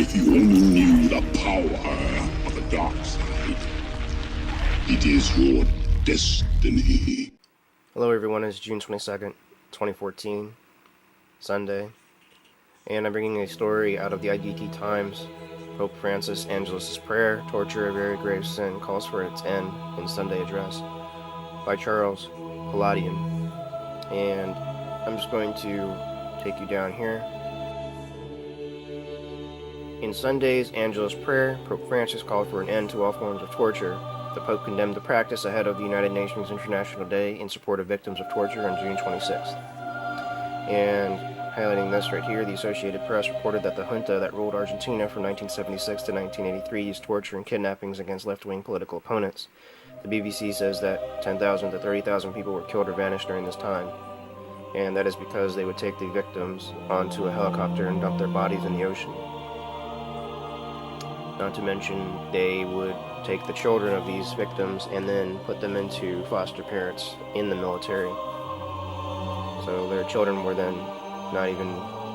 If you only knew the power of the dark side, it is your destiny. Hello everyone, it's June 22nd, 2014, Sunday, and I'm bringing a story out of the IDT Times. Pope Francis Angelus's Prayer, Torture, a Very Grave Sin, Calls for Its End in Sunday Address by Charles Palladian. And I'm just going to take you down here. In Sunday's Angelus Prayer, Pope Francis called for an end to all forms of torture. The Pope condemned the practice ahead of the United Nations International Day in support of victims of torture on June 26th. And highlighting this right here, the Associated Press reported that the junta that ruled Argentina from 1976 to 1983 used torture and kidnappings against left-wing political opponents. The BBC says that 10,000 to 30,000 people were killed or vanished during this time. And that is because they would take the victims onto a helicopter and dump their bodies in the ocean. Not to mention, they would take the children of these victims and then put them into foster parents in the military. So their children were then not even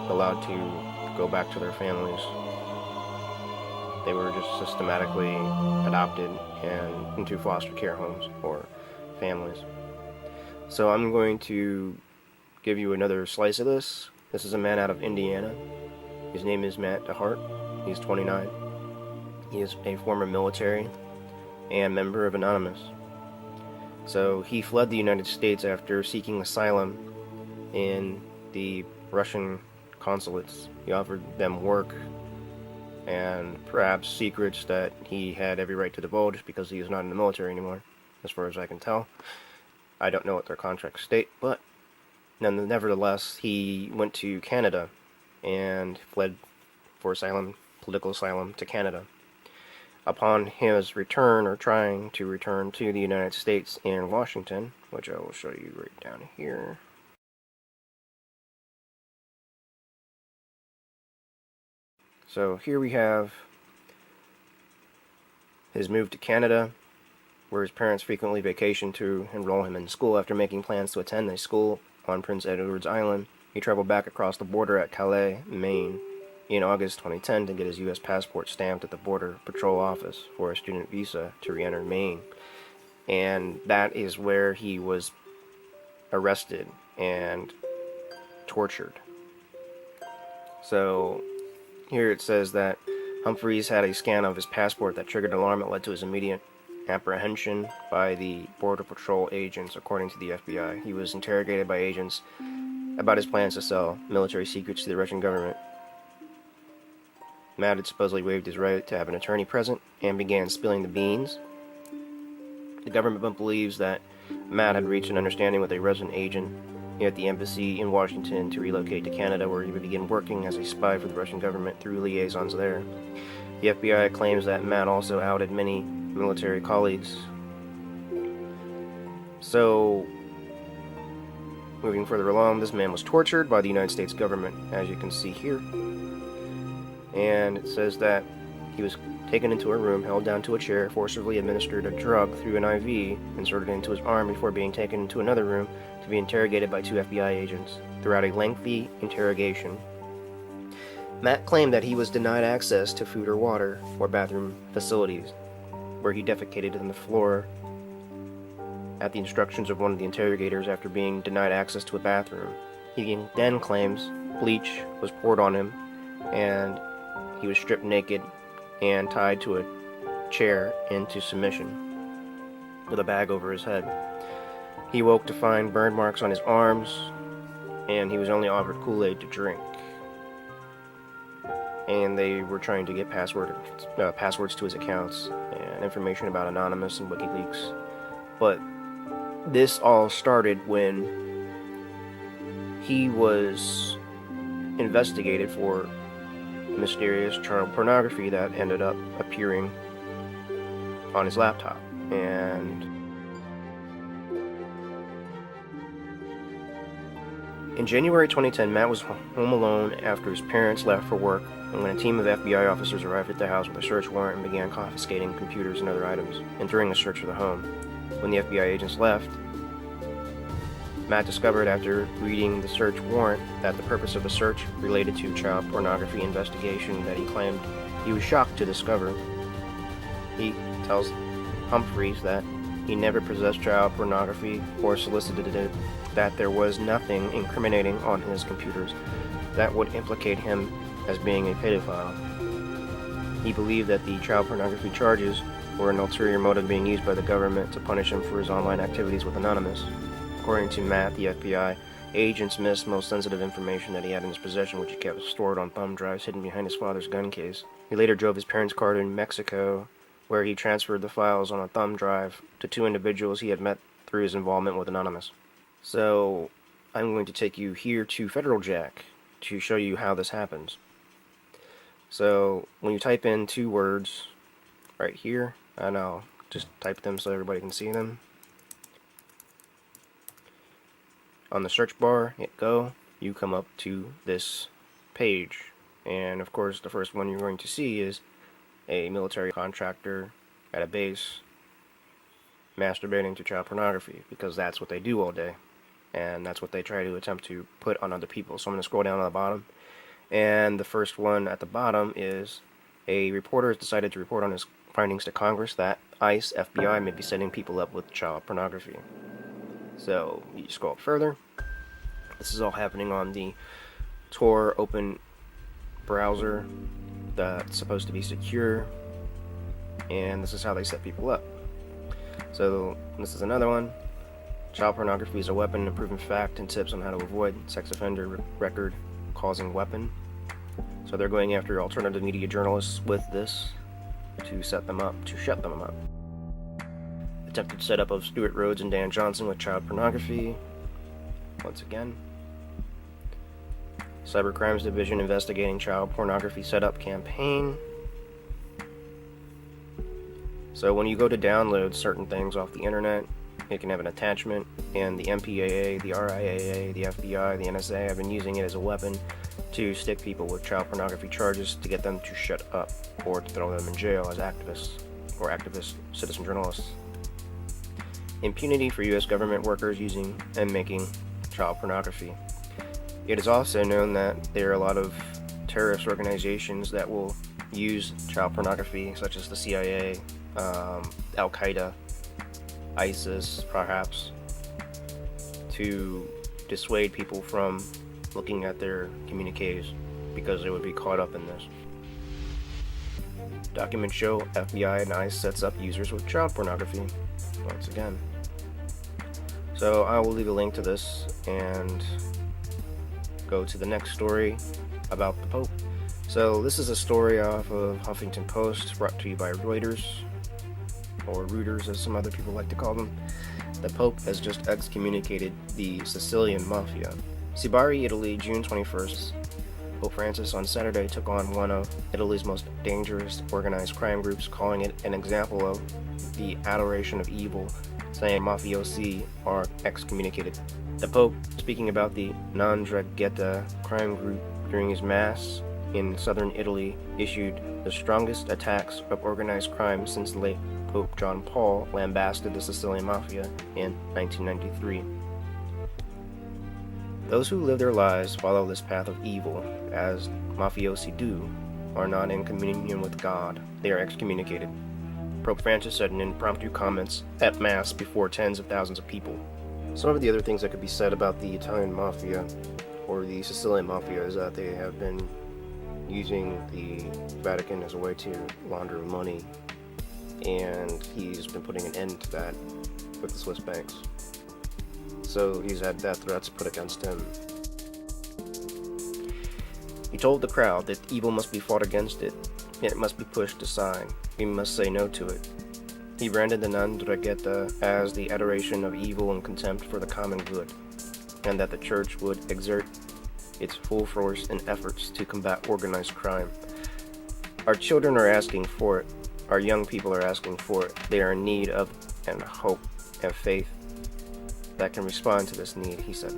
allowed to go back to their families. They were just systematically adopted and into foster care homes or families. So I'm going to give you another slice of this. This is a man out of Indiana. His name is DeHart. He's 29. He is a former military and member of Anonymous. So he fled the United States after seeking asylum in the Russian consulates. He offered them work and perhaps secrets that he had every right to divulge because he is not in the military anymore, as far as I can tell. I don't know what their contracts state, but nevertheless, he went to Canada and fled for asylum, political asylum, to Canada. Upon his return, or trying to return to the United States in Washington, which I will show you right down here. So here we have his move to Canada, where his parents frequently vacationed to enroll him in school. After making plans to attend a school on Prince Edward's Island, he traveled back across the border at Calais, Maine, in August 2010 to get his U.S. passport stamped at the Border Patrol office for a student visa to re-enter Maine. And that is where he was arrested and tortured. So here it says that Humphreys had a scan of his passport that triggered an alarm that led to his immediate apprehension by the Border Patrol agents, according to the FBI. He was interrogated by agents about his plans to sell military secrets to the Russian government. Matt had supposedly waived his right to have an attorney present and began spilling the beans. The government believes that Matt had reached an understanding with a resident agent at the embassy in Washington to relocate to Canada, where he would begin working as a spy for the Russian government through liaisons there. The FBI claims that Matt also outed many military colleagues. So, moving further along, this man was tortured by the United States government, as you can see here. And it says that he was taken into a room, held down to a chair, forcibly administered a drug through an IV, inserted into his arm before being taken into another room to be interrogated by 2 FBI agents. Throughout a lengthy interrogation, Matt claimed that he was denied access to food or water or bathroom facilities, where he defecated on the floor at the instructions of one of the interrogators after being denied access to a bathroom. He then claims bleach was poured on him and he was stripped naked and tied to a chair into submission with a bag over his head. He woke to find burn marks on his arms, and he was only offered Kool-Aid to drink. And they were trying to get passwords to his accounts and information about Anonymous and WikiLeaks. But this all started when he was investigated for mysterious child pornography that ended up appearing on his laptop. And in January 2010, Matt was home alone after his parents left for work, and when a team of FBI officers arrived at the house with a search warrant and began confiscating computers and other items, and during a search of the home. When the FBI agents left, Matt discovered after reading the search warrant that the purpose of the search related to child pornography investigation that he claimed he was shocked to discover. He tells Humphreys that he never possessed child pornography or solicited it, that there was nothing incriminating on his computers that would implicate him as being a pedophile. He believed that the child pornography charges were an ulterior motive being used by the government to punish him for his online activities with Anonymous. According to Matt, the FBI agents missed most sensitive information that he had in his possession, which he kept stored on thumb drives hidden behind his father's gun case. He later drove his parents' car to New Mexico, where he transferred the files on a thumb drive to 2 individuals he had met through his involvement with Anonymous. So, I'm going to take you here to Federal Jack to show you how this happens. So, when you type in 2 words right here, and I'll just type them so everybody can see them. On the search bar, hit go, you come up to this page. And of course, the first one you're going to see is a military contractor at a base masturbating to child pornography, because that's what they do all day. And that's what they try to attempt to put on other people. So I'm going to scroll down to the bottom. And the first one at the bottom is a reporter has decided to report on his findings to Congress that ICE, FBI may be setting people up with child pornography. So you scroll up further. This is all happening on the Tor open browser that's supposed to be secure. And this is how they set people up. So this is another one. Child pornography is a weapon, a proven fact, and tips on how to avoid sex offender record causing weapon. So they're going after alternative media journalists with this to set them up, to shut them up. Attempted setup of Stuart Rhodes and Dan Johnson with child pornography. Once again. Cybercrimes Division investigating child pornography setup campaign. So when you go to download certain things off the internet, it can have an attachment, and the MPAA, the RIAA, the FBI, the NSA have been using it as a weapon to stick people with child pornography charges to get them to shut up or to throw them in jail as activists or activist citizen journalists. Impunity for U.S. government workers using and making child pornography. It is also known that there are a lot of terrorist organizations that will use child pornography, such as the CIA, Al-Qaeda, ISIS, perhaps, to dissuade people from looking at their communiques because they would be caught up in this. Documents show FBI and ICE sets up users with child pornography. Once again. So I will leave a link to this and go to the next story about the Pope. So this is a story off of Huffington Post, brought to you by Reuters, or Reuters as some other people like to call them. The Pope has just excommunicated the Sicilian Mafia. Sibari, Italy, June 21st. Pope Francis on Saturday took on one of Italy's most dangerous organized crime groups, calling it an example of the adoration of evil, saying mafiosi are excommunicated. The Pope, speaking about the 'Ndrangheta crime group during his Mass in southern Italy, issued the strongest attacks of organized crime since the late Pope John Paul lambasted the Sicilian Mafia in 1993. Those who live their lives follow this path of evil, as mafiosi do, are not in communion with God. They are excommunicated. Pope Francis said in impromptu comments at Mass before tens of thousands of people. Some of the other things that could be said about the Italian Mafia, or the Sicilian Mafia, is that they have been using the Vatican as a way to launder money, and he's been putting an end to that with the Swiss banks. So he's had death threats put against him. He told the crowd that evil must be fought against it, yet it must be pushed aside. We must say no to it. He branded the 'Ndrangheta as the adoration of evil and contempt for the common good, and that the Church would exert its full force in efforts to combat organized crime. Our children are asking for it. Our young people are asking for it. They are in need of and hope and faith that can respond to this need, he said.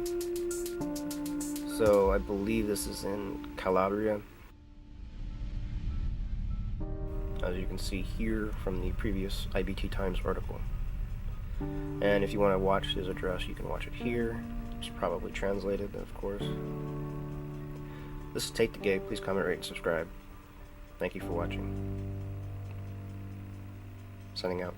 So I believe this is in Calabria, as you can see here from the previous IBT Times article. And if you want to watch his address, you can watch it here. It's probably translated, of course. This is Take the Gay. Please comment, rate, and subscribe. Thank you for watching. Signing out.